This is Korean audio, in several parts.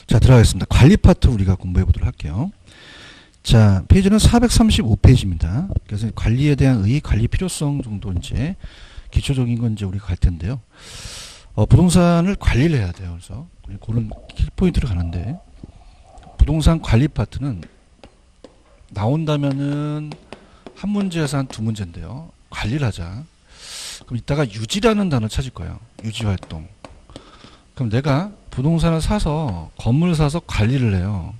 자, 들어가겠습니다. 관리 파트 우리가 공부해 보도록 할게요. 자, 페이지는 435페이지입니다. 그래서 관리에 대한 의의, 관리 필요성 정도 이제 기초적인 건 이제 우리가 갈 텐데요. 부동산을 관리를 해야 돼요. 그래서 그런 킬포인트로 가는데, 부동산 관리 파트는 나온다면은 한 문제에서 한 두 문제인데요. 관리를 하자. 그럼 이따가 유지라는 단어 찾을 거예요. 유지 활동. 그럼 내가 부동산을 사서, 건물을 사서 관리를 해요.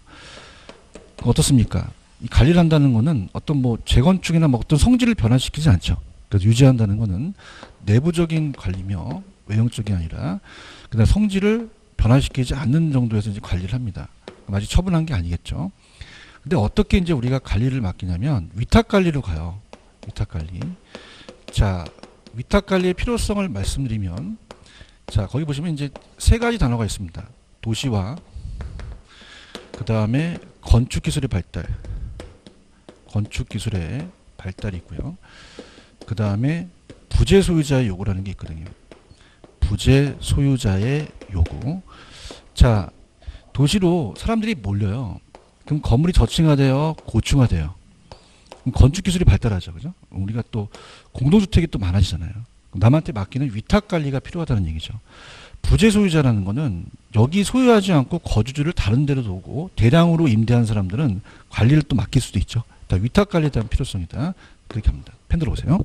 어떻습니까? 이 관리를 한다는 거는 어떤 뭐 재건축이나 뭐 어떤 성질을 변화시키지 않죠. 그래서 유지한다는 거는 내부적인 관리며 외형적이 아니라 그다음 성질을 변화시키지 않는 정도에서 이제 관리를 합니다. 아직 처분한 게 아니겠죠. 근데 어떻게 이제 우리가 관리를 맡기냐면 위탁 관리로 가요. 위탁 관리. 자, 위탁 관리의 필요성을 말씀드리면, 자, 거기 보시면 이제 세 가지 단어가 있습니다. 도시화, 그 다음에 건축 기술의 발달, 건축 기술의 발달이 있고요. 그 다음에 부재 소유자의 요구라는 게 있거든요. 부재 소유자의 요구. 자, 도시로 사람들이 몰려요. 그럼 건물이 저층화돼요, 고층화돼요. 그럼 건축 기술이 발달하죠, 그죠? 우리가 또 공동주택이 또 많아지잖아요. 남한테 맡기는 위탁 관리가 필요하다는 얘기죠. 부재 소유자라는 거는 여기 소유하지 않고 거주지를 다른 데로 두고 대량으로 임대한 사람들은 관리를 또 맡길 수도 있죠. 위탁 관리에 대한 필요성이다. 그렇게 합니다. 펜 들어보세요.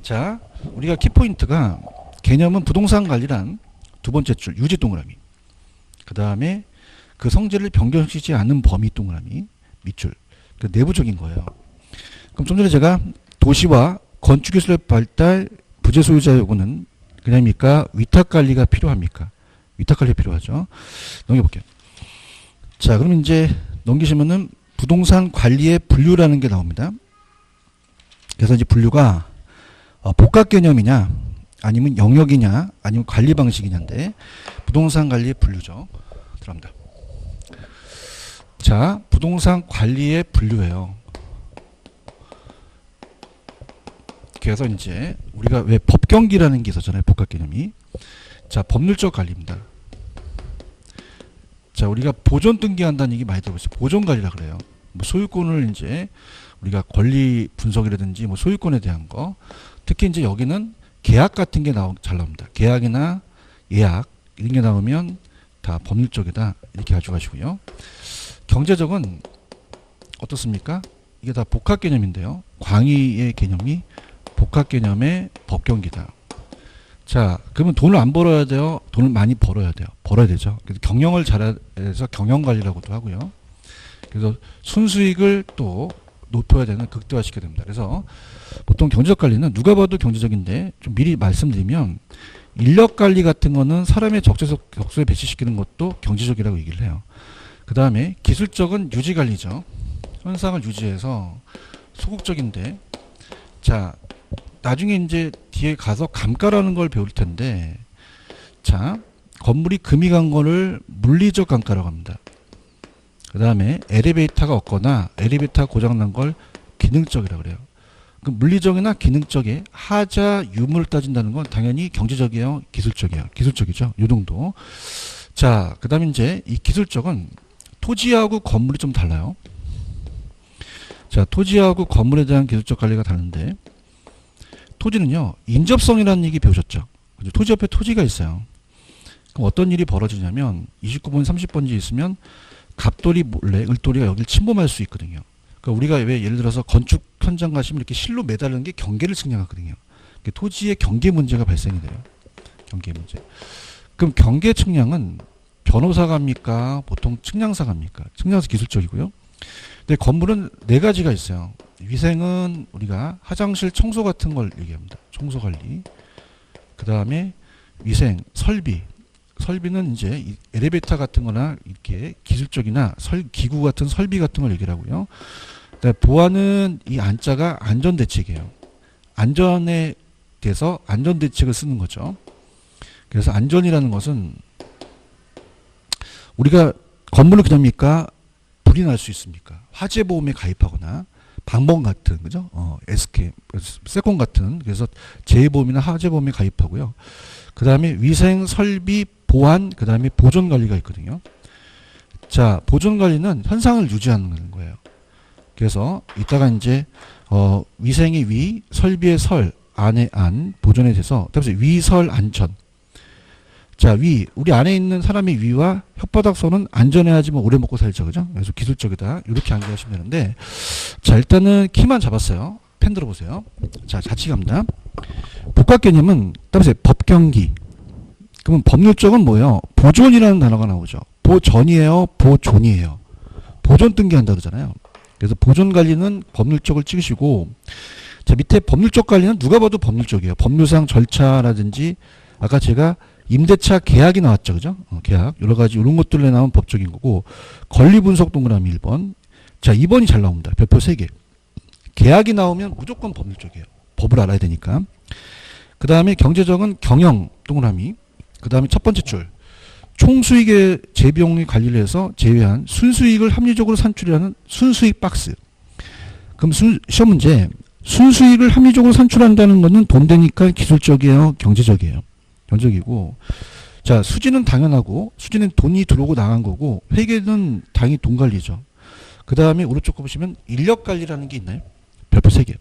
자, 우리가 키포인트가, 개념은 부동산 관리란 두 번째 줄 유지 동그라미, 그 다음에 그 성질을 변경시키지 않는 범위 동그라미 밑줄, 그 내부적인 거예요. 그럼 좀 전에 제가 도시와 건축기술의 발달, 부재 소유자 요구는 그냥입니까? 위탁 관리가 필요합니까? 위탁 관리가 필요하죠. 넘겨볼게요. 자, 그럼 이제 넘기시면은 부동산 관리의 분류라는 게 나옵니다. 그래서 이제 분류가 복합 개념이냐, 아니면 영역이냐, 아니면 관리 방식이냐인데, 부동산 관리의 분류죠. 들어갑니다. 자, 부동산 관리의 분류예요. 그래서 이제 우리가 왜 법경기라는 게 있었잖아요. 복합 개념이. 자, 법률적 관리입니다. 자, 우리가 보존 등기한다는 얘기 많이 들어보셨어요. 보존 관리라 그래요. 뭐 소유권을 이제 우리가 권리 분석이라든지 뭐 소유권에 대한 거, 특히 이제 여기는 계약 같은 게 잘 나옵니다. 계약이나 예약 이런 게 나오면 다 법률적이다 이렇게 가져가시고요. 경제적은 어떻습니까? 이게 다 복합 개념인데요. 광의의 개념이 복합 개념의 법경기다. 자, 그러면 돈을 안 벌어야 돼요? 돈을 많이 벌어야 돼요. 벌어야 되죠. 그래서 경영을 잘해서 경영관리라고도 하고요. 그래서 순수익을 또 높여야 되는, 극대화시켜야 됩니다. 그래서 보통 경제적 관리는 누가 봐도 경제적인데, 좀 미리 말씀드리면 인력 관리 같은 거는 사람의 적소에 배치시키는 것도 경제적이라고 얘기를 해요. 그 다음에 기술적은 유지 관리죠. 현상을 유지해서 소극적인데, 자, 나중에 이제 뒤에 가서 감가라는 걸 배울 텐데, 자, 건물이 금이 간 거를 물리적 감가라고 합니다. 그 다음에 엘리베이터가 없거나 엘리베이터가 고장난 걸 기능적이라고 그래요. 그 물리적이나 기능적의 하자 유무를 따진다는 건 당연히 경제적이에요, 기술적이에요. 기술적이죠. 요 정도. 자, 그 다음에 이제 이 기술적은 토지하고 건물이 좀 달라요. 자, 토지하고 건물에 대한 기술적 관리가 다른데, 토지는요, 인접성이라는 얘기 배우셨죠? 토지 옆에 토지가 있어요. 그럼 어떤 일이 벌어지냐면 29번, 30번지 있으면 갑돌이 몰래 을돌이가 여기를 침범할 수 있거든요. 그러니까 우리가 왜 예를 들어서 건축 현장 가시면 이렇게 실로 매달리는 게 경계를 측량하거든요. 토지의 경계 문제가 발생이 돼요. 경계 문제. 그럼 경계 측량은 변호사가 합니까? 보통 측량사가 합니까? 측량사 기술적이고요. 근데 건물은 네 가지가 있어요. 위생은 우리가 화장실 청소 같은 걸 얘기합니다. 청소 관리. 그 다음에 위생, 설비. 설비는 이제 엘리베이터 같은 거나 이렇게 기술적이나 기구 같은 설비 같은 걸 얘기를 하고요. 보안은 이 안자가 안전대책이에요. 안전에 대해서 안전대책을 쓰는 거죠. 그래서 안전이라는 것은 우리가 건물을 그냥입니까? 불이 날 수 있습니까? 화재보험에 가입하거나 방범 같은, 그죠? SK, 세콘 같은, 그래서 재해보험이나 화재보험에 가입하고요. 그 다음에 위생, 설비, 보안, 그 다음에 보존 관리가 있거든요. 자, 보존 관리는 현상을 유지하는 거예요. 그래서 이따가 이제 위생의 위, 설비의 설, 안의 안, 보존에 대해서 따라서 위설 안전. 자, 위, 우리 안에 있는 사람의 위와 혓바닥 선은 안전해야지만 오래 먹고 살죠, 그죠? 그래서 기술적이다 이렇게 암기하시면 되는데, 자, 일단은 키만 잡았어요. 펜 들어보세요. 자, 같이 갑니다. 복합 개념은 따라서 법경기. 그러면 법률적은 뭐예요? 보존이라는 단어가 나오죠. 보전이에요, 보존이에요. 보존 등기한다 그러잖아요. 그래서 보존 관리는 법률적을 찍으시고, 자, 밑에 법률적 관리는 누가 봐도 법률적이에요. 법률상 절차라든지 아까 제가 임대차 계약이 나왔죠, 그죠? 계약 여러 가지 이런 것들에 나온 법적인 거고, 권리 분석 동그라미 1번. 자, 2번이 잘 나옵니다. 별표 3개. 계약이 나오면 무조건 법률적이에요. 법을 알아야 되니까. 그 다음에 경제적은 경영 동그라미. 그 다음에 첫 번째 줄. 총수익의 재비용의 관리를 해서 제외한 순수익을 합리적으로 산출하는 순수익 박스. 그럼 시험 문제. 순수익을 합리적으로 산출한다는 것은 돈 되니까 기술적이에요, 경제적이에요. 경제적이고. 자, 수지는 당연하고, 수지는 돈이 들어오고 나간 거고, 회계는 당연히 돈 관리죠. 그 다음에 오른쪽 거 보시면 인력 관리라는 게 있나요? 별표 3개.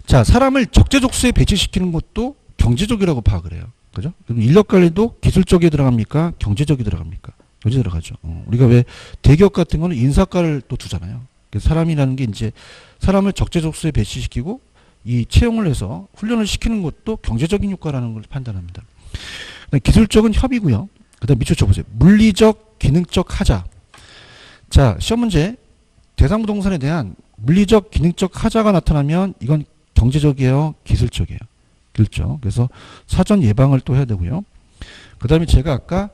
자, 사람을 적재적소에 배치시키는 것도 경제적이라고 파악을 해요. 그죠? 그럼 인력 관리도 기술적에 들어갑니까? 경제적이 들어갑니까? 경제 들어가죠. 우리가 왜 대기업 같은 거는 인사과를 또 두잖아요. 그래서 사람이라는 게 이제 사람을 적재적소에 배치시키고 이 채용을 해서 훈련을 시키는 것도 경제적인 효과라는 걸 판단합니다. 기술적은 협의고요. 그 다음 밑줄 쳐보세요. 물리적, 기능적 하자. 자, 시험 문제 대상 부동산에 대한 물리적, 기능적 하자가 나타나면 이건 경제적이에요, 기술적이에요. 기술적. 그래서 사전 예방을 또 해야 되고요. 그 다음에 제가 아까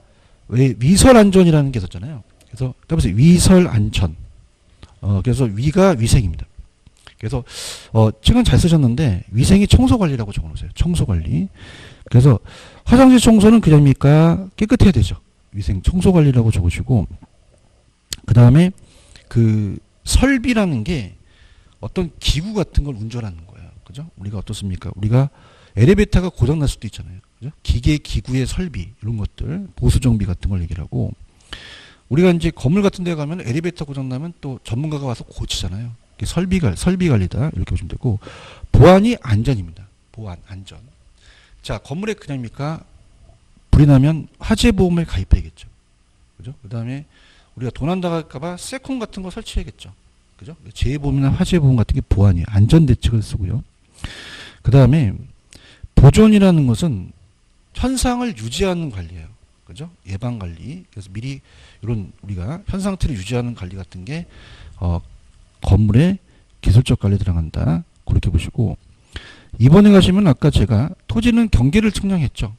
왜 위설 안전이라는 게 있었잖아요. 그래서 따라서 위설 안전. 그래서 위가 위생입니다. 그래서 책은 잘 쓰셨는데 위생이 청소 관리라고 적어놓으세요. 청소 관리. 그래서 화장실 청소는 그냥입니까? 깨끗해야 되죠. 위생 청소 관리라고 적으시고, 그 다음에 그 설비라는 게 어떤 기구 같은 걸 운전하는 거예요. 그죠? 우리가 어떻습니까? 우리가 엘리베이터가 고장날 수도 있잖아요. 그죠? 기계, 기구의 설비, 이런 것들, 보수 정비 같은 걸 얘기를 하고, 우리가 이제 건물 같은 데 가면 엘리베이터 고장나면 또 전문가가 와서 고치잖아요. 설비 관리다. 이렇게 보시면 되고, 보안이 안전입니다. 보안, 안전. 자, 건물에 그냥입니까? 불이 나면 화재보험을 가입해야겠죠. 그죠? 그 다음에 우리가 돈 안 나갈까봐 세콘 같은 거 설치해야겠죠. 그죠? 재해보험이나 화재보험 같은 게 보안이에요. 안전대책을 쓰고요. 그 다음에 보존이라는 것은 현상을 유지하는 관리예요. 그죠? 예방관리. 그래서 미리 이런 우리가 현 상태를 유지하는 관리 같은 게 건물에 기술적 관리 들어간다. 그렇게 보시고, 이번에 가시면 아까 제가 토지는 경계를 측량했죠.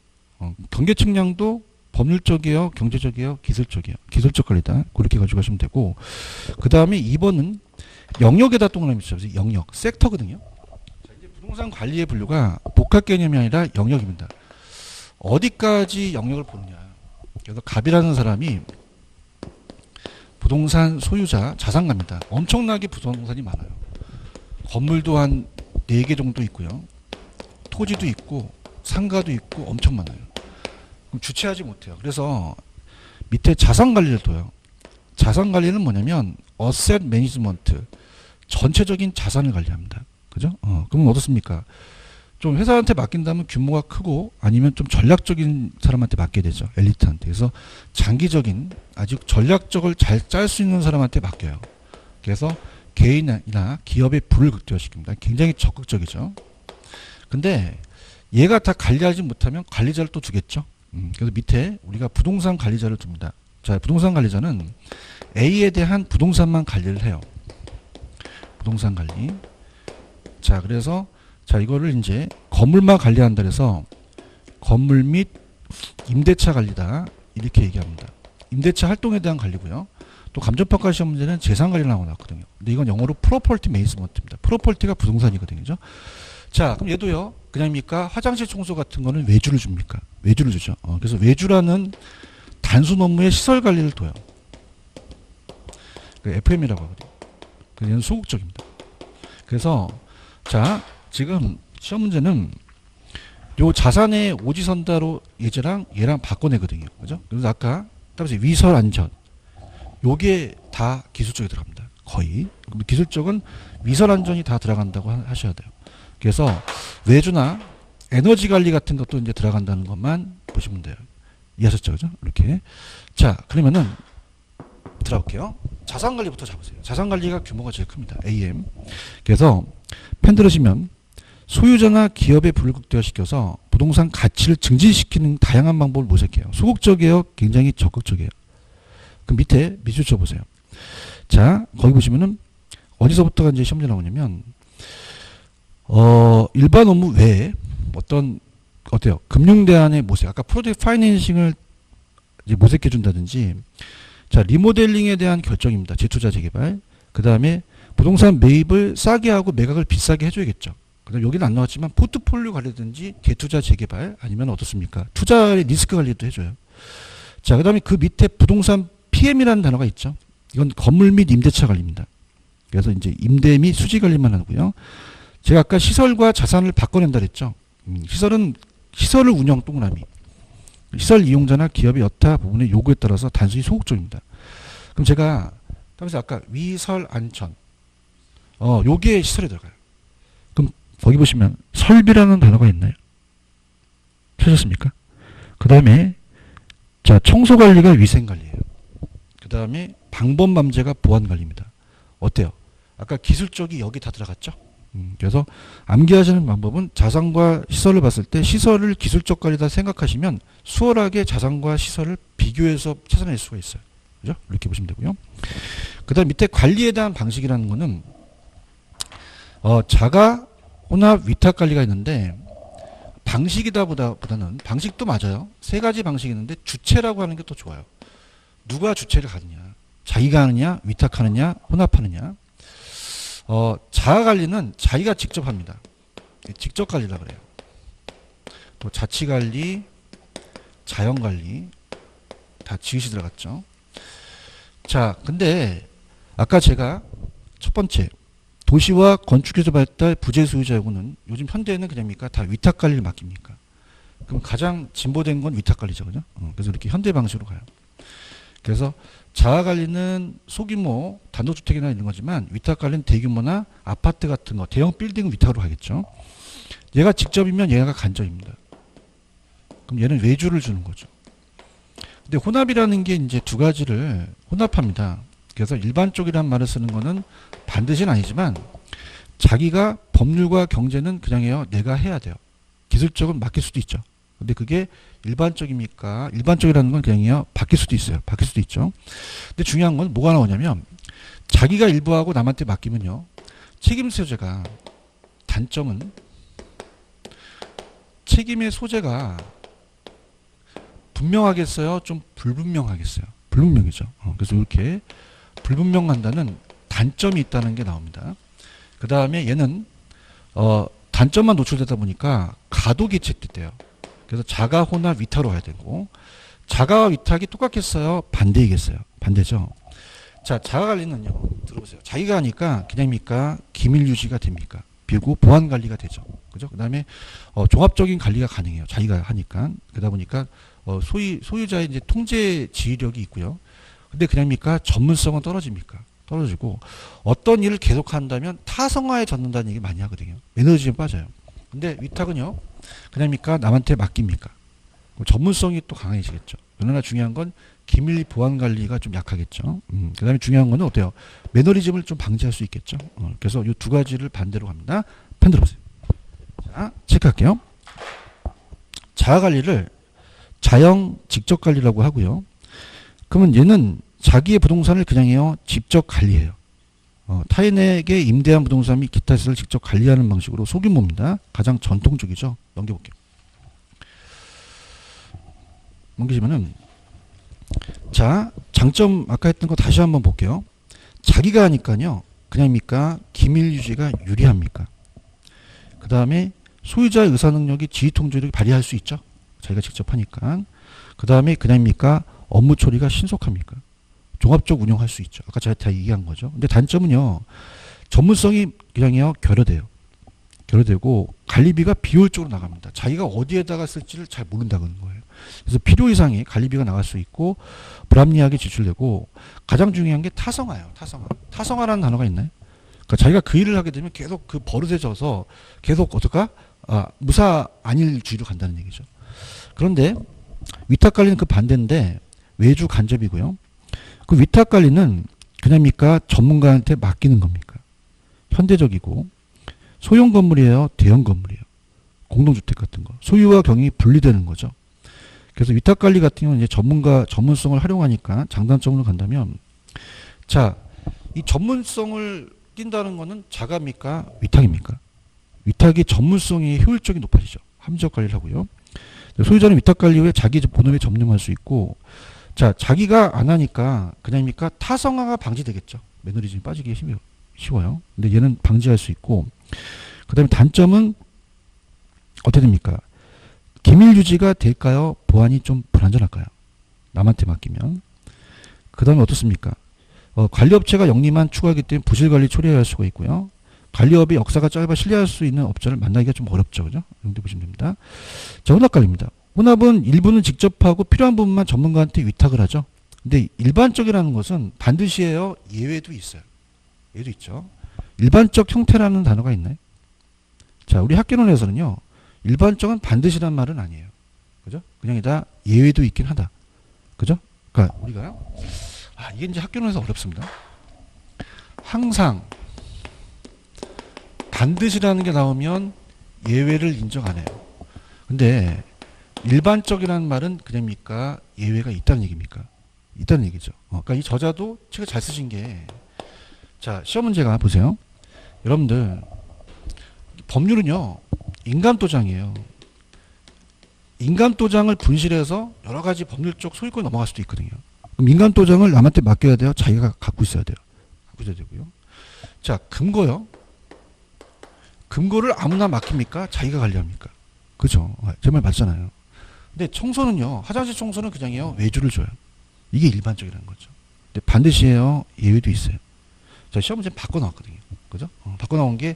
경계 측량도 법률적이에요, 경제적이에요, 기술적이에요. 기술적 관리다. 그렇게 가지고 가시면 되고, 그 다음에 2번은 영역에다 동그라미 쳐주세요. 영역, 섹터거든요. 자, 이제 부동산 관리의 분류가 복합 개념이 아니라 영역입니다. 어디까지 영역을 보느냐. 그래서 갑이라는 사람이 부동산 소유자, 자산가입니다. 엄청나게 부동산이 많아요. 건물도 한 4개 정도 있고요. 토지도 있고 상가도 있고 엄청 많아요. 그럼 주체하지 못해요. 그래서 밑에 자산관리를 둬요. 자산관리는 뭐냐면 어셋 매니지먼트, 전체적인 자산을 관리합니다. 그죠? 그러면 어떻습니까? 좀 회사한테 맡긴다면 규모가 크고 아니면 좀 전략적인 사람한테 맡게 되죠. 엘리트한테. 그래서 장기적인 아주 전략적을 잘 짤 수 있는 사람한테 맡겨요. 그래서 개인이나 기업의 부를 극대화시킵니다. 굉장히 적극적이죠. 근데 얘가 다 관리하지 못하면 관리자를 또 두겠죠. 그래서 밑에 우리가 부동산 관리자를 둡니다. 자, 부동산 관리자는 A에 대한 부동산만 관리를 해요. 부동산 관리. 자, 그래서 자, 이거를 이제 건물만 관리한다 그래서 건물 및 임대차 관리다. 이렇게 얘기합니다. 임대차 활동에 대한 관리고요. 또 감정평가 시험 문제는 재산 관리 나왔거든요. 근데 이건 영어로 프로퍼티 매니지먼트입니다. 프로퍼티가 부동산이거든요. 자, 그럼 얘도요. 그냥입니까? 화장실 청소 같은 거는 외주를 줍니까? 외주를 주죠. 그래서 외주라는 단순 업무의 시설 관리를 둬요. FM이라고 하거든요. 그냥 소극적입니다. 그래서 자, 지금 시험 문제는 요 자산의 오지선다로 예제랑 얘랑 바꿔내거든요. 그죠? 그래서 아까 따라서 위설 안전. 요게 다 기술 쪽에 들어갑니다. 거의. 기술 쪽은 위설 안전이 다 들어간다고 하셔야 돼요. 그래서 외주나 에너지 관리 같은 것도 이제 들어간다는 것만 보시면 돼요. 이해하셨죠? 그죠? 이렇게. 자, 그러면은 들어볼게요. 자산 관리부터 잡으세요. 자산 관리가 규모가 제일 큽니다. AM. 그래서 펜 들으시면 소유자나 기업에 불극대화시켜서 부동산 가치를 증진시키는 다양한 방법을 모색해요. 소극적이에요? 굉장히 적극적이에요. 그 밑에 미술쳐 보세요. 자, 거기 보시면은 어디서부터가 이제 시험지 나오냐면 일반 업무 외에 어때요? 금융대안의 모색. 아까 프로젝트 파이낸싱을 이제 모색해 준다든지, 자, 리모델링에 대한 결정입니다. 재투자 재개발. 그 다음에 부동산 매입을 싸게 하고 매각을 비싸게 해줘야겠죠. 그다음 여기는 안 나왔지만 포트폴리오 관리든지 재투자 재개발 아니면 어떻습니까? 투자의 리스크 관리도 해줘요. 자, 그 다음에 그 밑에 부동산 PM이라는 단어가 있죠. 이건 건물 및 임대차 관리입니다. 그래서 이제 임대 및 수지 관리만 하고요. 제가 아까 시설과 자산을 바꿔낸다 그랬죠. 시설을 운영 동그라미. 시설 이용자나 기업의 여타 부분의 요구에 따라서 단순히 소극적입니다. 그럼 제가 그래서 아까 위설 안전 요게 시설에 들어가요. 그럼 거기 보시면 설비라는 단어가 있나요? 찾았습니까? 그 다음에 자, 청소 관리가 위생 관리예요. 그 다음에 방범 밤제가 보안 관리입니다. 어때요? 아까 기술 쪽이 여기 다 들어갔죠? 그래서 암기하시는 방법은 자산과 시설을 봤을 때 시설을 기술적 관리다 생각하시면 수월하게 자산과 시설을 비교해서 찾아낼 수가 있어요. 그죠? 이렇게 보시면 되고요. 그 다음 밑에 관리에 대한 방식이라는 거는 자가 혼합 위탁 관리가 있는데 방식이다 보다는 방식도 맞아요. 세 가지 방식이 있는데 주체라고 하는 게 더 좋아요. 누가 주체를 가느냐, 자기가 하느냐, 위탁하느냐, 혼합하느냐. 자아 관리는 자기가 직접 합니다. 직접 관리라고 그래요. 또 자치 관리, 자연 관리 다 지읒이 들어갔죠. 자, 근데 아까 제가 첫 번째 도시와 건축에서 발달 부재 소유자 요구는 요즘 현대에는 그냥입니까? 다 위탁 관리를 맡깁니까? 그럼 가장 진보된 건 위탁 관리죠, 그죠? 그래서 이렇게 현대 방식으로 가요. 그래서 자아 관리는 소규모 단독주택이나 이런 거지만 위탁 관리는 대규모나 아파트 같은 거, 대형 빌딩 위탁으로 가겠죠. 얘가 직접이면 얘가 간접입니다. 그럼 얘는 외주를 주는 거죠. 근데 혼합이라는 게 이제 두 가지를 혼합합니다. 그래서 일반적이라는 말을 쓰는 거는 반드시는 아니지만 자기가 법률과 경제는 그냥 해요. 내가 해야 돼요. 기술적으로 맡길 수도 있죠. 근데 그게 일반적입니까? 일반적이라는 건 그냥요. 바뀔 수도 있어요. 바뀔 수도 있죠. 근데 중요한 건 뭐가 나오냐면 자기가 일부 하고 남한테 맡기면요. 책임 소재가 단점은 책임의 소재가 분명하겠어요? 좀 불분명하겠어요? 불분명이죠. 그래서 이렇게 불분명한다는 단점이 있다는 게 나옵니다. 그 다음에 얘는 단점만 노출되다 보니까 가독이 채택돼요. 그래서 자가 혼합 위탁으로 가야 되고 자가와 위탁이 똑같겠어요? 반대이겠어요? 반대죠. 자, 자가 관리는요. 들어보세요. 자기가 하니까 그냥입니까? 기밀 유지가 됩니까? 그리고 보안 관리가 되죠. 그죠? 그 다음에 종합적인 관리가 가능해요. 자기가 하니까. 그러다 보니까 소유자의 이제 통제 지휘력이 있고요. 근데 그냥입니까? 전문성은 떨어집니까? 떨어지고 어떤 일을 계속한다면 타성화에 젖는다는 얘기 많이 하거든요. 에너지는 빠져요. 근데 위탁은요. 그냥입니까? 남한테 맡깁니까? 전문성이 또 강해지겠죠. 그러나 중요한 건 기밀 보안 관리가 좀 약하겠죠. 그 다음에 중요한 거는 어때요? 매너리즘을 좀 방지할 수 있겠죠. 그래서 이 두 가지를 반대로 갑니다. 펜 들어보세요. 자, 체크할게요. 자아 관리를 자영 직접 관리라고 하고요. 그러면 얘는 자기의 부동산을 그냥요 직접 관리해요. 타인에게 임대한 부동산 및 기타 시설을 직접 관리하는 방식으로 소규모입니다. 가장 전통적이죠. 넘겨볼게요. 넘기시면은 자, 장점 아까 했던 거 다시 한번 볼게요. 자기가 하니까요. 그냥입니까? 기밀 유지가 유리합니까? 그 다음에 소유자의 의사 능력이 지휘 통제력이 발휘할 수 있죠. 자기가 직접 하니까. 그 다음에 그냥입니까? 업무 처리가 신속합니까? 종합적 운영할 수 있죠. 아까 제가 다 얘기한 거죠. 근데 단점은요. 전문성이 그냥요 결여돼요. 결여되고 관리비가 비효율적으로 나갑니다. 자기가 어디에다가 쓸지를 잘 모른다는 거예요. 그래서 필요 이상의 관리비가 나갈 수 있고 불합리하게 지출되고 가장 중요한 게 타성화예요. 타성화. 타성화라는 단어가 있나요? 그러니까 자기가 그 일을 하게 되면 계속 그 버릇에 져서 계속 어떨까? 무사 안일주의로 간다는 얘기죠. 그런데 위탁관리는 그 반대인데 외주 간접이고요. 그 위탁관리는 그냥입니까? 전문가한테 맡기는 겁니까? 현대적이고 소형 건물이에요? 대형 건물이에요? 공동주택 같은 거. 소유와 경영이 분리되는 거죠. 그래서 위탁관리 같은 경우는 이제 전문성을 활용하니까 장단점으로 간다면 자, 이 전문성을 띈다는 거는 자가입니까? 위탁입니까? 위탁이 전문성이 효율적이 높아지죠. 합리적 관리를 하고요. 소유자는 위탁관리 후에 자기 본업에 전념할 수 있고 자, 자기가 안 하니까 그냥입니까? 타성화가 방지되겠죠. 매너리즘이 빠지기 쉬워요. 근데 얘는 방지할 수 있고 그 다음에 단점은 어떻게 됩니까? 기밀 유지가 될까요? 보안이 좀 불안전할까요? 남한테 맡기면. 그 다음에 어떻습니까? 관리업체가 영리만 추구하기 때문에 부실관리 처리해야 할 수가 있고요. 관리업의 역사가 짧아 신뢰할 수 있는 업자를 만나기가 좀 어렵죠. 그죠? 이렇게 보시면 됩니다. 자, 혼합관리입니다. 혼합은 일부는 직접 하고 필요한 부분만 전문가한테 위탁을 하죠. 근데 일반적이라는 것은 반드시 해요. 예외도 있어요. 예외도 있죠. 일반적 형태라는 단어가 있나요? 자, 우리 학개론에서는요. 일반적은 반드시란 말은 아니에요. 그죠? 그냥 다 예외도 있긴 하다. 그죠? 그러니까 우리가 이게 이제 학교론에서 어렵습니다. 항상 반드시라는 게 나오면 예외를 인정 안 해요. 근데 일반적이라는 말은 그냥입니까? 예외가 있다는 얘기입니까? 있다는 얘기죠. 그러니까 이 저자도 책을 잘 쓰신 게 자, 시험 문제가 보세요. 여러분들 법률은요. 인감도장이에요. 인감도장을 분실해서 여러 가지 법률적 소유권이 넘어갈 수도 있거든요. 그럼 인감도장을 남한테 맡겨야 돼요? 자기가 갖고 있어야 돼요? 갖고 있어야 되고요. 자, 금고요. 금고를 아무나 맡깁니까? 자기가 관리합니까? 그죠? 제 말 맞잖아요. 근데 청소는요. 화장실 청소는 그냥요. 외주를 줘요. 이게 일반적이라는 거죠. 근데 반드시 해요. 예외도 있어요. 자, 시험 문제 바꿔 나왔거든요. 그죠? 바꿔 나온 게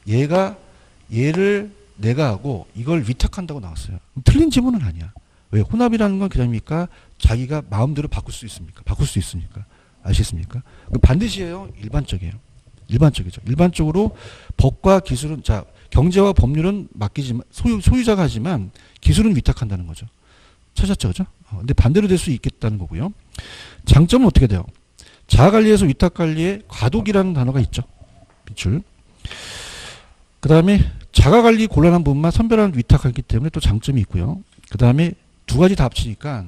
얘를 내가 하고 이걸 위탁한다고 나왔어요. 틀린 지문은 아니야. 왜? 혼합이라는 건 그냥입니까? 자기가 마음대로 바꿀 수 있습니까? 바꿀 수 있으니까. 아시겠습니까? 반드시 해요. 일반적이에요. 일반적이죠. 일반적으로 법과 기술은 자, 경제와 법률은 맡기지만 소유자가 하지만 기술은 위탁한다는 거죠. 찾았죠, 그죠? 근데 반대로 될 수 있겠다는 거고요. 장점은 어떻게 돼요? 자가관리에서 위탁관리에 과도기라는 단어가 있죠. 비출. 그 다음에 자가관리 곤란한 부분만 선별하는 위탁하기 때문에 또 장점이 있고요. 그 다음에 두 가지 다 합치니까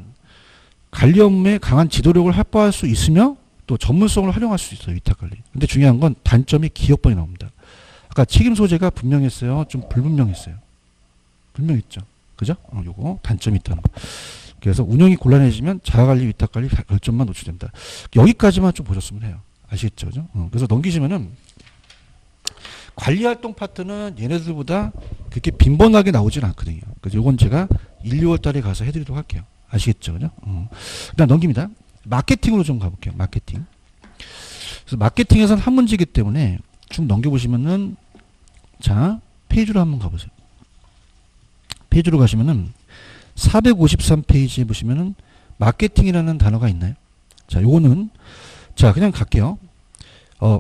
관리 업무에 강한 지도력을 확보할 수 있으며 또 전문성을 활용할 수 있어요. 위탁관리. 근데 중요한 건 단점이 기억번이 나옵니다. 아까 책임 소재가 분명했어요. 좀 불분명했어요. 분명했죠. 그죠? 요거 단점이 있다는 거. 그래서 운영이 곤란해지면 자가관리, 위탁관리 결점만 노출됩니다. 여기까지만 좀 보셨으면 해요. 아시겠죠? 그죠? 그래서 넘기시면은 관리활동 파트는 얘네들보다 그렇게 빈번하게 나오진 않거든요. 그래서 요건 제가 1, 2월 달에 가서 해드리도록 할게요. 아시겠죠? 그죠? 일단 넘깁니다. 마케팅으로 좀 가볼게요. 마케팅. 그래서 마케팅에서는 한 문제이기 때문에 쭉 넘겨보시면은 자, 페이지로 한번 가보세요. 페이지로 가시면은 453페이지에 보시면은 마케팅이라는 단어가 있나요? 자, 요거는 자, 그냥 갈게요.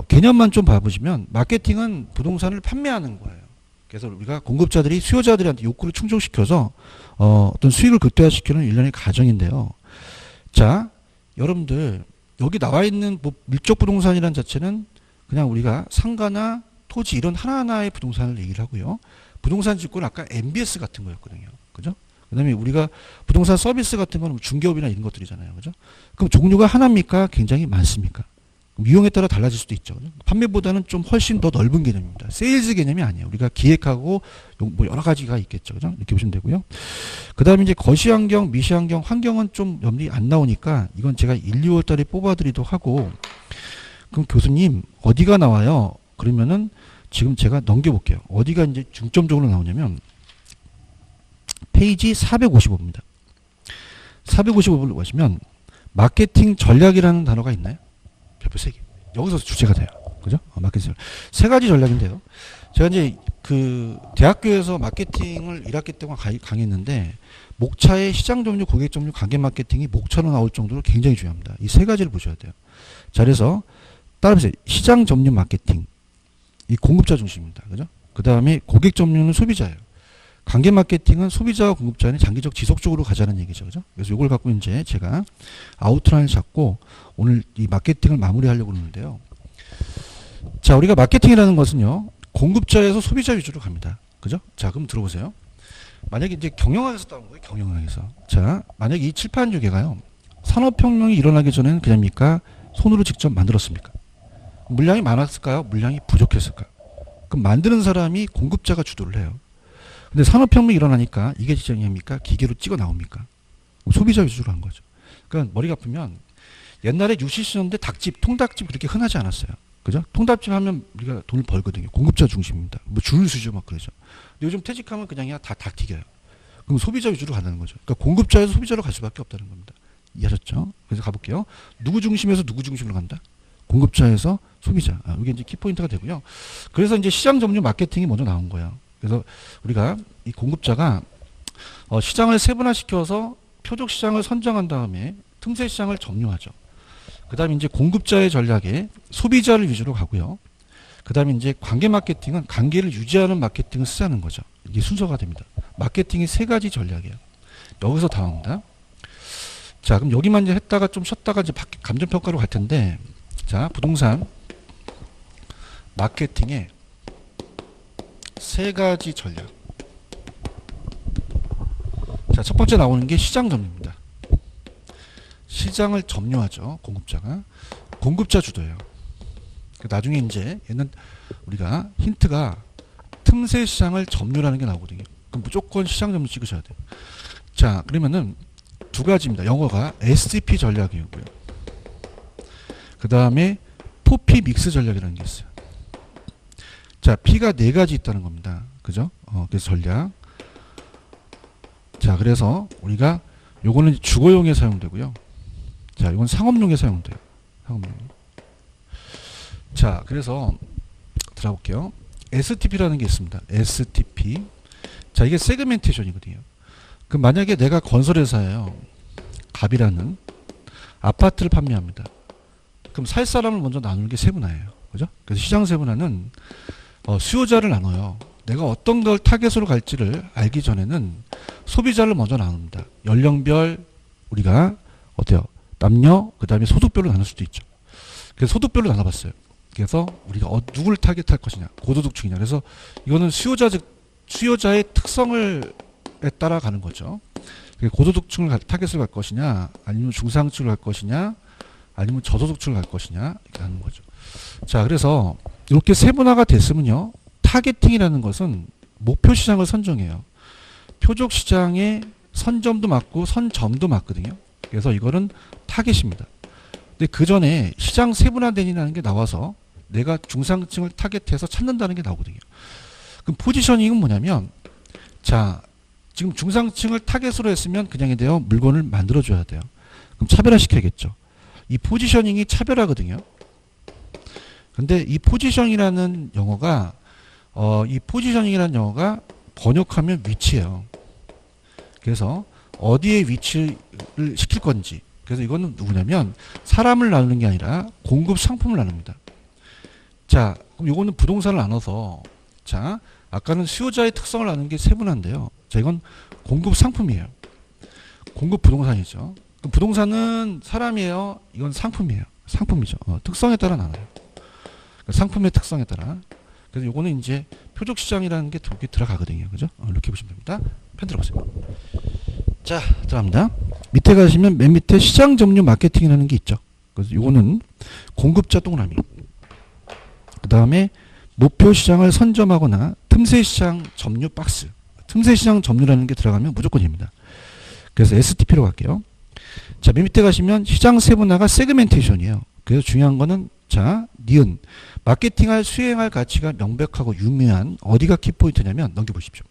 개념만 좀 봐보시면 마케팅은 부동산을 판매하는 거예요. 그래서 우리가 공급자들이 수요자들한테 욕구를 충족시켜서 어떤 수익을 극대화시키는 일련의 과정인데요. 자, 여러분들 여기 나와 있는 뭐 밀접 부동산이라는 자체는 그냥 우리가 상가나 토지 이런 하나하나의 부동산을 얘기를 하고요. 부동산 직구는 아까 MBS 같은 거였거든요. 그죠? 그 다음에 우리가 부동산 서비스 같은 거는 중개업이나 이런 것들이잖아요. 그죠? 그럼 종류가 하나입니까? 굉장히 많습니까? 유형에 따라 달라질 수도 있죠. 그죠? 판매보다는 좀 훨씬 더 넓은 개념입니다. 세일즈 개념이 아니에요. 우리가 기획하고 뭐 여러 가지가 있겠죠. 그죠? 이렇게 보시면 되고요. 그 다음에 이제 거시환경, 미시환경, 환경은 좀 염리 안 나오니까 이건 제가 1, 2월 달에 뽑아드리도록 하고 그럼 교수님 어디가 나와요? 그러면은 지금 제가 넘겨볼게요. 어디가 이제 중점적으로 나오냐면 페이지 455입니다. 455로 가시면 마케팅 전략이라는 단어가 있나요? 별표 3개. 여기서 주제가 돼요. 그죠? 마케팅 세 가지 전략인데요. 제가 이제 그 대학교에서 마케팅을 1학기 동안 강의했는데 목차의 시장 점유, 고객 점유, 관계 마케팅이 목차로 나올 정도로 굉장히 중요합니다. 이 세 가지를 보셔야 돼요. 자, 그래서 따라보세요. 시장 점유 마케팅, 이 공급자 중심입니다. 그죠? 그 다음에 고객 점유는 소비자예요. 관계 마케팅은 소비자와 공급자는 장기적 지속적으로 가자는 얘기죠. 그죠? 그래서 이걸 갖고 이제 제가 아웃라인을 잡고 오늘 이 마케팅을 마무리하려고 하는데요. 자, 우리가 마케팅이라는 것은요, 공급자에서 소비자 위주로 갑니다. 그죠? 자, 그럼 들어보세요. 만약에 이제 경영학에서 따온 거예요. 경영학에서. 자, 만약에 이 칠판 주개가요, 산업혁명이 일어나기 전에는 그냥입니까? 손으로 직접 만들었습니까? 물량이 많았을까요? 물량이 부족했을까요? 그럼 만드는 사람이 공급자가 주도를 해요. 근데 산업혁명이 일어나니까 이게 지정입니까? 기계로 찍어 나옵니까? 소비자 위주로 한 거죠. 그러니까 머리가 아프면 옛날에 유시시였는데 닭집, 통닭집 그렇게 흔하지 않았어요. 그죠? 통닭집 하면 우리가 돈을 벌거든요. 공급자 중심입니다. 뭐 줄 수죠, 막 그러죠. 근데 요즘 퇴직하면 그냥 다 닭튀겨요. 그럼 소비자 위주로 가는 거죠. 그러니까 공급자에서 소비자로 갈 수밖에 없다는 겁니다. 이해하셨죠? 그래서 가볼게요. 누구 중심에서 누구 중심으로 간다? 공급자에서 소비자. 이게 이제 키포인트가 되고요. 그래서 이제 시장 점유 마케팅이 먼저 나온 거예요. 그래서 우리가 이 공급자가 시장을 세분화시켜서 표적 시장을 선정한 다음에 틈새 시장을 점유하죠. 그 다음에 이제 공급자의 전략에 소비자를 위주로 가고요. 그 다음에 이제 관계 마케팅은 관계를 유지하는 마케팅을 쓰자는 거죠. 이게 순서가 됩니다. 마케팅이 세 가지 전략이에요. 여기서 다 나옵니다. 자, 그럼 여기만 이제 했다가 좀 쉬었다가 이제 감정평가로 갈 텐데, 자, 부동산 마케팅의 세 가지 전략. 자, 첫 번째 나오는 게 시장 점유입니다. 시장을 점유하죠. 공급자가. 공급자 주도예요. 나중에 이제 얘는 우리가 힌트가 틈새 시장을 점유라는 게 나오거든요. 그럼 무조건 시장 점유 찍으셔야 돼요. 자, 그러면은 두 가지입니다. 영어가 SDP 전략이고요. 그 다음에 포피 믹스 전략이라는 게 있어요. 자, P가 네 가지 있다는 겁니다. 그죠? 그래서 전략. 자, 그래서 우리가 요거는 주거용에 사용되고요. 자, 이건 상업용에 사용돼요. 상업용. 자, 그래서 들어볼게요. STP라는 게 있습니다. STP. 자, 이게 세그멘테이션이거든요. 그럼 만약에 내가 건설회사예요. 갑이라는 아파트를 판매합니다. 그럼 살 사람을 먼저 나누는 게 세분화예요. 그죠? 그래서 시장 세분화는 수요자를 나눠요. 내가 어떤 걸 타겟으로 갈지를 알기 전에는 소비자를 먼저 나눕니다. 연령별 우리가 어때요? 남녀, 그 다음에 소득별로 나눌 수도 있죠. 그래서 소득별로 나눠봤어요. 그래서 우리가 누구를 타겟할 것이냐, 고소득층이냐. 그래서 이거는 수요자의 특성에 따라 가는 거죠. 고소득층을 타겟을 갈 것이냐, 아니면 중상층을 갈 것이냐, 아니면 저소득층을 갈 것이냐, 이렇게 하는 거죠. 자, 그래서 이렇게 세분화가 됐으면요, 타겟팅이라는 것은 목표 시장을 선정해요. 표적 시장의 선점도 맞고 선점도 맞거든요. 그래서 이거는 타겟입니다. 근데 그 전에 시장 세분화된이라는 게 나와서 내가 중상층을 타겟해서 찾는다는 게 나오거든요. 그럼 포지셔닝은 뭐냐면, 자, 지금 중상층을 타겟으로 했으면 그냥이 돼요. 물건을 만들어줘야 돼요. 그럼 차별화시켜야겠죠. 이 포지셔닝이 차별화거든요. 근데 이 포지셔닝이라는 영어가 번역하면 위치예요. 그래서 어디에 위치를 시킬 건지. 그래서 이거는 누구냐면 사람을 나누는 게 아니라 공급 상품을 나눕니다. 자, 그럼 이거는 부동산을 나눠서, 자, 아까는 수요자의 특성을 나누는 게 세분화인데요. 자, 이건 공급 상품이에요. 공급 부동산이죠. 그럼 부동산은 사람이에요. 이건 상품이에요. 상품이죠. 특성에 따라 나눠요. 그러니까 상품의 특성에 따라. 그래서 요거는 이제 표적 시장이라는 게 두 개 들어가거든요. 그죠? 이렇게 보시면 됩니다. 펜 들어보세요. 자, 들어갑니다. 밑에 가시면 맨 밑에 시장 점유 마케팅이라는 게 있죠. 그래서 요거는 공급자 동그라미. 그 다음에 목표 시장을 선점하거나 틈새 시장 점유 박스. 틈새 시장 점유라는 게 들어가면 무조건입니다. 그래서 STP로 갈게요. 자, 맨 밑에 가시면 시장 세분화가 세그멘테이션이에요. 그래서 중요한 거는, 자, 니은. 마케팅할 수행할 가치가 명백하고 유명한 어디가 키포인트냐면 넘겨보십시오.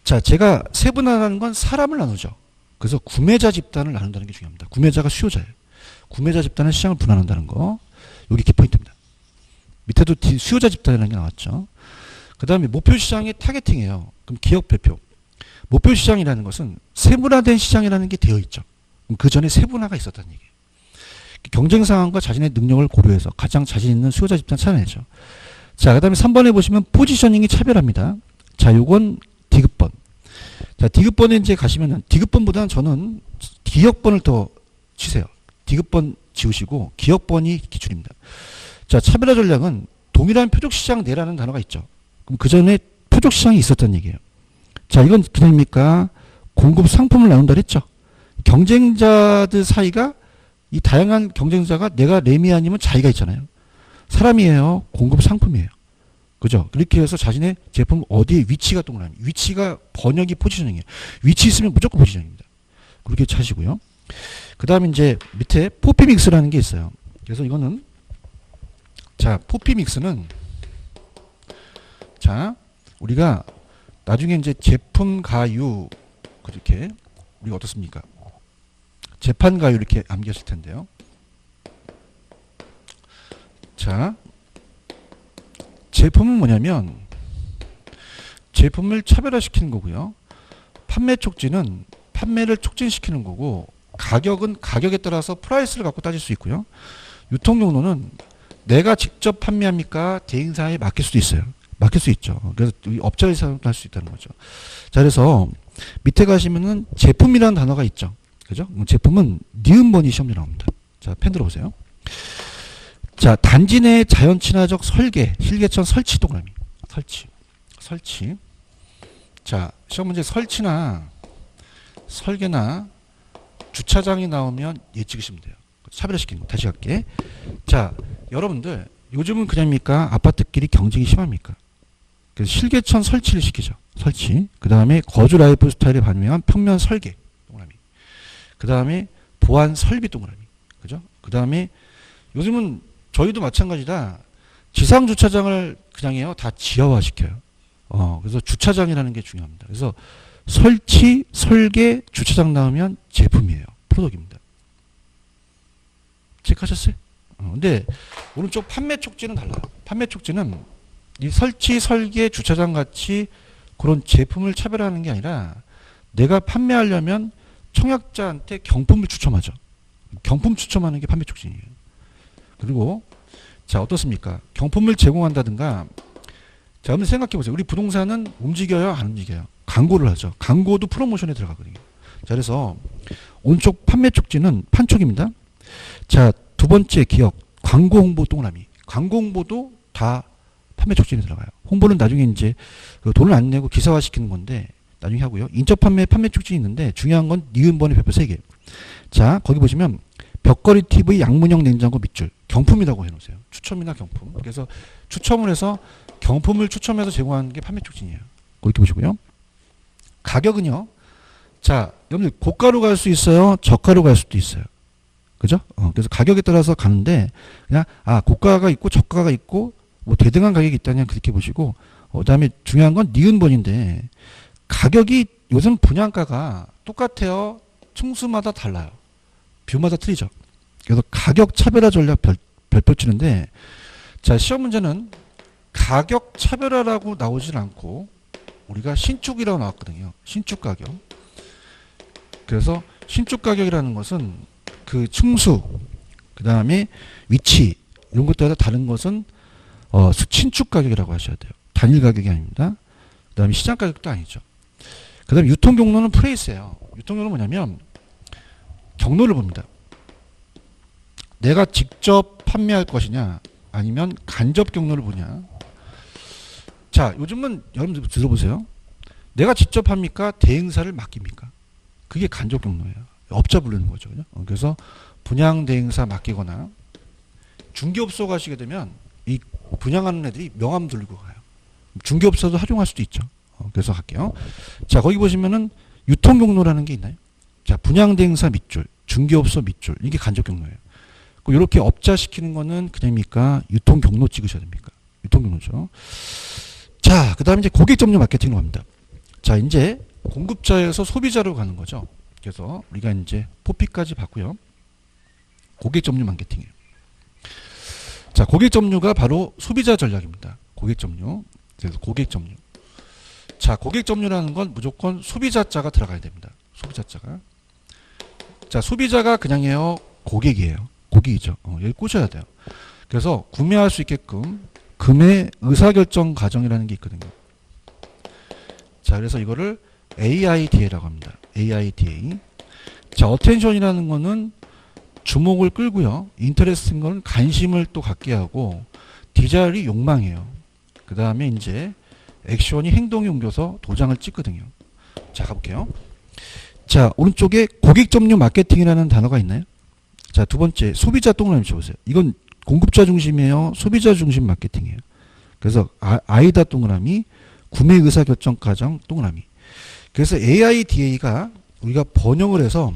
자, 제가 세분화하는 건 사람을 나누죠. 그래서 구매자 집단을 나눈다는 게 중요합니다. 구매자가 수요자예요. 구매자 집단은 시장을 분할한다는 거. 여기 키포인트입니다. 밑에도 수요자 집단이라는 게 나왔죠. 그 다음에 목표 시장의 타겟팅이에요. 그럼 기업 발표. 목표 시장이라는 것은 세분화된 시장이라는 게 되어 있죠. 그 전에 세분화가 있었다는 얘기예요. 경쟁 상황과 자신의 능력을 고려해서 가장 자신 있는 수요자 집단 찾아내죠. 자, 그 다음에 3번에 보시면 포지셔닝이 차별합니다. 자, 요건 디귿번. 자, 디귿번에 이제 가시면은, 디귿번보다는 저는 기역번을 더 치세요. 디귿번 지우시고 기역번이 기준입니다. 자, 차별화 전략은 동일한 표적시장 내라는 단어가 있죠. 그럼 그 전에 표적시장이 있었다는 얘기예요. 자, 이건 그냥입니까? 공급 상품을 나눈다 그랬죠. 경쟁자들 사이가 이 다양한 경쟁자가 내가 램이 아니면 자기가 있잖아요. 사람이에요. 공급 상품이에요. 그죠? 그렇게 해서 자신의 제품 어디에 위치가 동그라미. 위치가 번역이 포지셔닝이에요. 위치 있으면 무조건 포지셔닝입니다. 그렇게 차시고요. 그 다음에 이제 밑에 포피믹스라는 게 있어요. 그래서 이거는 자, 포피믹스는 자, 우리가 나중에 이제 제품 가유 그렇게 우리가 어떻습니까? 재판 가유 이렇게 암기하실 텐데요. 자, 제품은 뭐냐면 제품을 차별화시키는 거고요. 판매 촉진은 판매를 촉진시키는 거고, 가격은 가격에 따라서 프라이스를 갖고 따질 수 있고요. 유통 경로는 내가 직접 판매합니까? 대행사에 맡길 수도 있어요. 맡길 수 있죠. 그래서 업자에서 할 수 있다는 거죠. 자, 그래서 밑에 가시면은 제품이라는 단어가 있죠. 그죠? 제품은 니은번이 시험에 나옵니다. 자, 펜 들어보세요. 자, 단지 내 자연 친화적 설계, 실개천 설치 동그라미. 설치. 자, 시험 문제 설치나 설계나 주차장이 나오면 예 찍으시면 돼요. 차별화시키는 거. 다시 갈게. 자, 여러분들 요즘은 그냥입니까? 아파트끼리 경쟁이 심합니까? 그래서 실개천 설치를 시키죠. 설치. 그 다음에 거주 라이프 스타일에 반영한 평면 설계 동그라미. 그 다음에 보안 설비 동그라미. 그죠? 그 다음에 요즘은 저희도 마찬가지다. 지상 주차장을 그냥 해요. 다 지하화 시켜요. 그래서 주차장이라는 게 중요합니다. 그래서 설치, 설계, 주차장 나오면 제품이에요. 프로덕트입니다. 체크하셨어요? 근데 오른쪽 판매 촉진은 달라요. 판매 촉진은 이 설치, 설계, 주차장 같이 그런 제품을 차별하는 게 아니라 내가 판매하려면 청약자한테 경품을 추첨하죠. 경품 추첨하는 게 판매 촉진이에요. 그리고 자, 어떻습니까? 경품을 제공한다든가. 자, 한번 생각해 보세요. 우리 부동산은 움직여요? 안 움직여요? 광고를 하죠. 광고도 프로모션에 들어가거든요. 자, 그래서 오른쪽 판매 촉진은 판촉입니다. 자, 두 번째 기억. 광고 홍보 동그라미. 광고 홍보도 다 판매 촉진에 들어가요. 홍보는 나중에 이제 그 돈을 안 내고 기사화 시키는 건데 나중에 하고요. 인적 판매 촉진이 있는데 중요한 건 니은번의 별표 3개. 자, 거기 보시면 벽걸이 TV 양문형 냉장고 밑줄. 경품이라고 해놓으세요. 추첨이나 경품. 그래서 추첨을 해서 경품을 추첨해서 제공하는 게 판매 촉진이에요. 그렇게 보시고요. 가격은요. 자, 여러분들 고가로 갈 수 있어요. 저가로 갈 수도 있어요. 그죠? 그래서 가격에 따라서 가는데 그냥 고가가 있고 저가가 있고 뭐 대등한 가격이 있다냐 그렇게 보시고, 그다음에 중요한 건 니은번인데 가격이 요즘 분양가가 똑같아요. 층수마다 달라요. 뷰마다 틀리죠. 그래서 가격 차별화 전략 별표 치는데, 자, 시험 문제는 가격 차별화라고 나오질 않고 우리가 신축이라고 나왔거든요. 신축 가격. 그래서 신축 가격이라는 것은 그 층수, 그 다음에 위치 이런 것들과 다른 것은 신축 가격이라고 하셔야 돼요. 단일 가격이 아닙니다. 그 다음에 시장 가격도 아니죠. 그 다음에 유통 경로는 프레이스예요. 유통 경로는 뭐냐면 경로를 봅니다. 내가 직접 판매할 것이냐 아니면 간접 경로를 보냐. 자, 요즘은 여러분들 들어보세요. 내가 직접 합니까? 대행사를 맡깁니까? 그게 간접 경로예요. 업자 부르는 거죠. 그죠? 그래서 분양 대행사 맡기거나 중개업소 가시게 되면 이 분양하는 애들이 명함 들고 가요. 중개업소도 활용할 수도 있죠. 그래서 할게요. 자, 거기 보시면은 유통 경로라는 게 있나요? 자, 분양 대행사 밑줄, 중개업소 밑줄, 이게 간접 경로예요. 이렇게 업자 시키는 거는 그냥입니까? 유통 경로 찍으셔야 됩니까? 유통 경로죠. 자, 그 다음에 이제 고객 점유 마케팅으로 갑니다. 자, 이제 공급자에서 소비자로 가는 거죠. 그래서 우리가 이제 포피까지 봤고요. 고객 점유 마케팅이에요. 자, 고객 점유가 바로 소비자 전략입니다. 고객 점유. 그래서 고객 점유. 자, 고객 점유라는 건 무조건 소비자자가 들어가야 됩니다. 소비자자가. 자, 소비자가 그냥이에요. 고객이에요. 고객이죠. 여기 꽂아야 돼요. 그래서 구매할 수 있게끔 구매 의사결정 과정이라는 게 있거든요. 자, 그래서 이거를 AIDA라고 합니다. AIDA. 자, 어텐션이라는 거는 주목을 끌고요. 인터레스트인 건 관심을 또 갖게 하고, 디자일이 욕망이에요. 그 다음에 이제 액션이 행동이 옮겨서 도장을 찍거든요. 자, 가볼게요. 자, 오른쪽에 고객 점유 마케팅이라는 단어가 있나요? 자, 두 번째 소비자 동그라미 쳐보세요. 이건 공급자 중심이에요. 소비자 중심 마케팅이에요. 그래서 아이다 동그라미, 구매 의사결정 과정 동그라미. 그래서 AIDA가 우리가 번역을 해서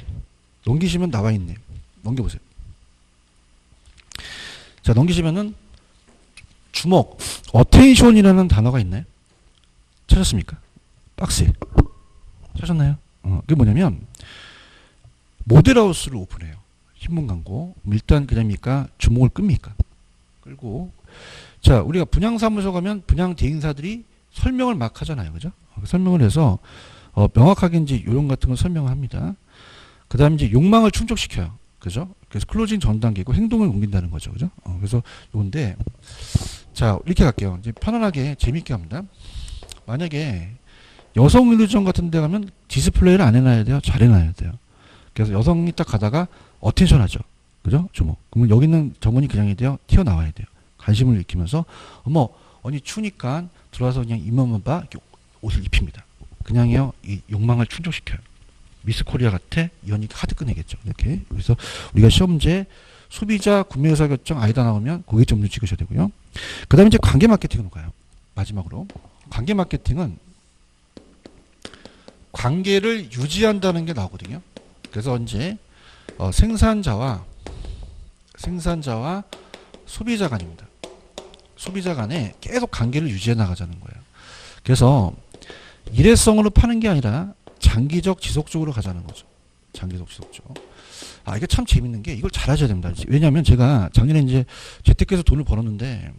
넘기시면 나와 있네요. 넘겨보세요. 자, 넘기시면은 주목, 어텐션이라는 단어가 있나요? 찾았습니까? 박스에. 찾았나요? 그게 뭐냐면 모델하우스를 오픈해요. 신문 광고. 일단 그냥입니까? 주목을 끕니까? 끌고. 자, 우리가 분양사무소 가면 분양 대행사들이 설명을 막 하잖아요. 그죠? 설명을 해서 명확하게 이제 요령 같은 걸 설명을 합니다. 그 다음에 이제 욕망을 충족시켜요. 그죠? 그래서 클로징 전 단계고 행동을 옮긴다는 거죠. 그죠? 그래서 요건데, 자, 이렇게 갈게요. 이제 편안하게 재밌게 합니다. 만약에 여성 일루전 같은 데 가면 디스플레이를 안 해놔야 돼요? 잘 해놔야 돼요. 그래서 여성이 딱 가다가 어텐션 하죠. 그죠? 주목. 그러면 여기는 정원이 그냥이 돼요? 튀어나와야 돼요. 관심을 일으키면서, 어머, 언니 추니까 들어와서 그냥 이모만 봐. 이렇게 옷을 입힙니다. 그냥요, 이 욕망을 충족시켜요. 미스 코리아 같아? 이 언니 카드 꺼내겠죠. 이렇게. 그래서 우리가 시험제 소비자 구매 의사결정 아이다 나오면 고객 점유 찍으셔야 되고요. 그 다음에 이제 관계 마케팅으로 가요. 마지막으로. 관계 마케팅은 관계를 유지한다는 게 나오거든요. 그래서 이제 생산자와 소비자 간입니다. 소비자 간에 계속 관계를 유지해 나가자는 거예요. 그래서 일회성으로 파는 게 아니라 장기적 지속적으로 가자는 거죠. 장기적 지속적. 아, 이게 참 재밌는 게 이걸 잘하셔야 됩니다. 왜냐하면 제가 작년에 이제 재테크에서 돈을 벌었는데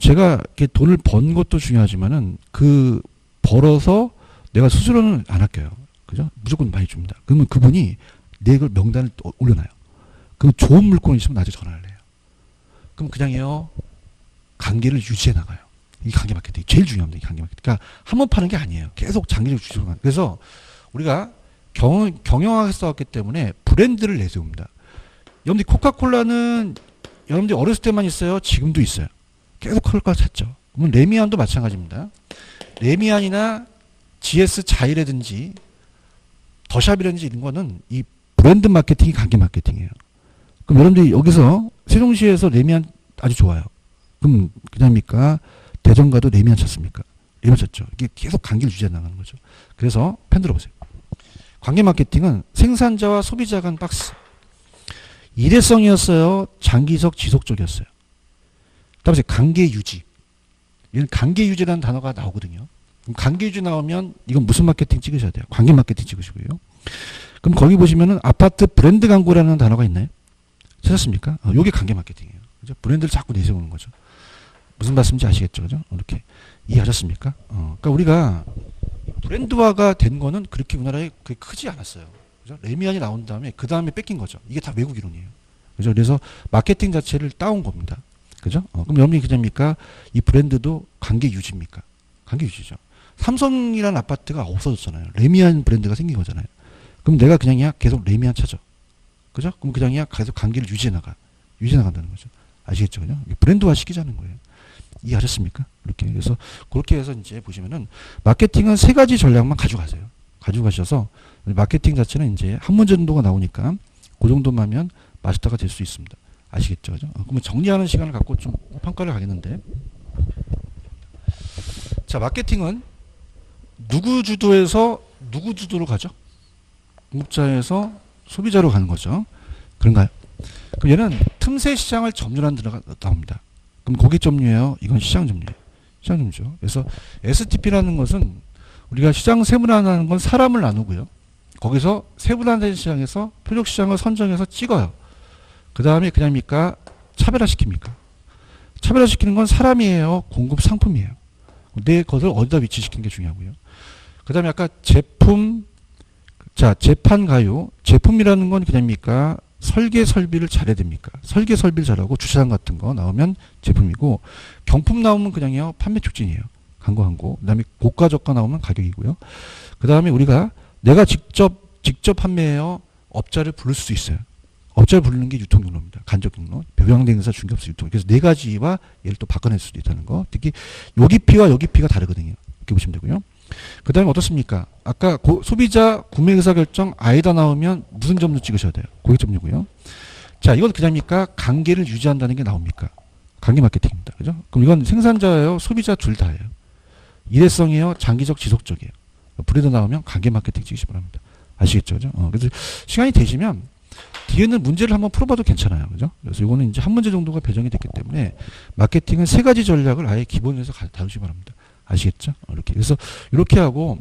제가 이렇게 돈을 번 것도 중요하지만은 그 벌어서 내가 스스로는 안 아껴요. 그죠? 무조건 많이 줍니다. 그러면 그분이 내 걸 명단을 올려놔요. 그럼 좋은 물건 있으면 나한테 전화를 해요. 그럼 그냥요 관계를 유지해 나가요. 이 관계 마케팅 제일 중요합니다. 이 관계 마케팅. 그러니까 한 번 파는 게 아니에요. 계속 장기적 유지로 가는. 그래서 우리가 경영학에 써왔기 때문에 브랜드를 내세웁니다. 여러분들 코카콜라는 여러분들 어렸을 때만 있어요? 지금도 있어요. 계속 코카콜라 찾죠. 그러면 레미안도 마찬가지입니다. 레미안이나 GS 자이라든지 더샵이라든지 이런 거는 이 브랜드 마케팅이 관계 마케팅이에요. 그럼 여러분들이 여기서 세종시에서 레미안 아주 좋아요. 그럼 그냥입니까? 대전 가도 레미안 찾습니까? 레미안 찾죠. 이게 계속 관계를 유지해 나가는 거죠. 그래서 펜 들어보세요. 관계 마케팅은 생산자와 소비자 간 박스. 일회성이었어요? 장기적 지속적이었어요? 다음에 관계 유지. 이런 관계 유지라는 단어가 나오거든요. 그럼 관계 유지 나오면 이건 무슨 마케팅 찍으셔야 돼요? 관계 마케팅 찍으시고요. 그럼 거기 보시면은 아파트 브랜드 광고라는 단어가 있나요? 찾았습니까? 요게 관계 마케팅이에요. 그죠? 브랜드를 자꾸 내세우는 거죠. 무슨 말씀인지 아시겠죠? 그죠? 이렇게 이해하셨습니까? 그러니까 우리가 브랜드화가 된 거는 그렇게 우리나라에 그렇게 크지 않았어요. 그죠? 레미안이 나온 다음에 그 다음에 뺏긴 거죠. 이게 다 외국 이론이에요. 그죠? 그래서 마케팅 자체를 따온 겁니다. 그죠? 그럼 여러분이 그냥입니까? 이 브랜드도 관계 유지입니까? 관계 유지죠. 삼성이라는 아파트가 없어졌잖아요. 레미안 브랜드가 생긴 거잖아요. 그럼 내가 그냥이야 계속 레미안 찾아. 그죠? 그럼 그냥이야 계속 관계를 유지해 나간다는 거죠. 아시겠죠? 그죠? 브랜드화 시키자는 거예요. 이해하셨습니까? 이렇게. 그래서 그렇게 해서 이제 보시면은 마케팅은 세 가지 전략만 가져가세요. 가져가셔서 마케팅 자체는 이제 한 문제 정도가 나오니까 그 정도만 하면 마스터가 될 수 있습니다. 아시겠죠? 그죠? 그러면 정리하는 시간을 갖고 좀 평가를 가겠는데. 자, 마케팅은 누구 주도에서 누구 주도로 가죠? 공급자에서 소비자로 가는 거죠. 그런가요? 그럼 얘는 틈새 시장을 점유한 들어가 나옵니다. 그럼 고객 점유예요? 이건 시장 점유예요. 시장 점유죠. 그래서 STP라는 것은 우리가 시장 세분화하는 건 사람을 나누고요. 거기서 세분화된 시장에서 표적 시장을 선정해서 찍어요. 그 다음에 그냥입니까? 차별화시킵니까? 차별화시키는 건 사람이에요? 공급 상품이에요? 내 것을 어디다 위치시키는 게 중요하고요. 그 다음에 아까 제품, 자, 재판 가요. 제품이라는 건 그냥입니까? 설계 설비를 잘해야 됩니까? 설계 설비를 잘하고 주차장 같은 거 나오면 제품이고, 경품 나오면 그냥요, 판매 촉진이에요. 광고. 그 다음에 고가 저가 나오면 가격이고요. 그 다음에 우리가 내가 직접 판매해요. 업자를 부를 수 있어요. 업자를 부르는 게 유통 경로입니다. 간접 경로, 배경대행사, 중개업소 유통. 그래서 네 가지와 얘를 또 바꿔낼 수도 있다는 거. 특히 여기 피와 여기 피가 다르거든요. 이렇게 보시면 되고요. 그 다음에 어떻습니까? 아까 소비자 구매 의사결정 아이다 나오면 무슨 점수 찍으셔야 돼요? 고객 점유고요. 자, 이건 그냥입니까? 관계를 유지한다는 게 나옵니까? 관계 마케팅입니다. 그죠? 그럼 이건 생산자예요, 소비자 둘 다예요. 일회성이에요, 장기적 지속적이에요. 브랜드 나오면 관계 마케팅 찍으시 바랍니다. 아시겠죠? 그죠? 그래서 시간이 되시면 뒤에는 문제를 한번 풀어봐도 괜찮아요. 그죠? 그래서 이거는 이제 한 문제 정도가 배정이 됐기 때문에 마케팅은 세 가지 전략을 아예 기본에서 다루시기 바랍니다. 아시겠죠? 이렇게. 그래서 이렇게 하고,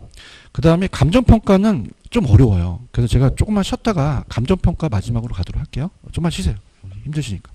그 다음에 감정평가는 좀 어려워요. 그래서 제가 조금만 쉬었다가 감정평가 마지막으로 가도록 할게요. 좀만 쉬세요. 힘드시니까.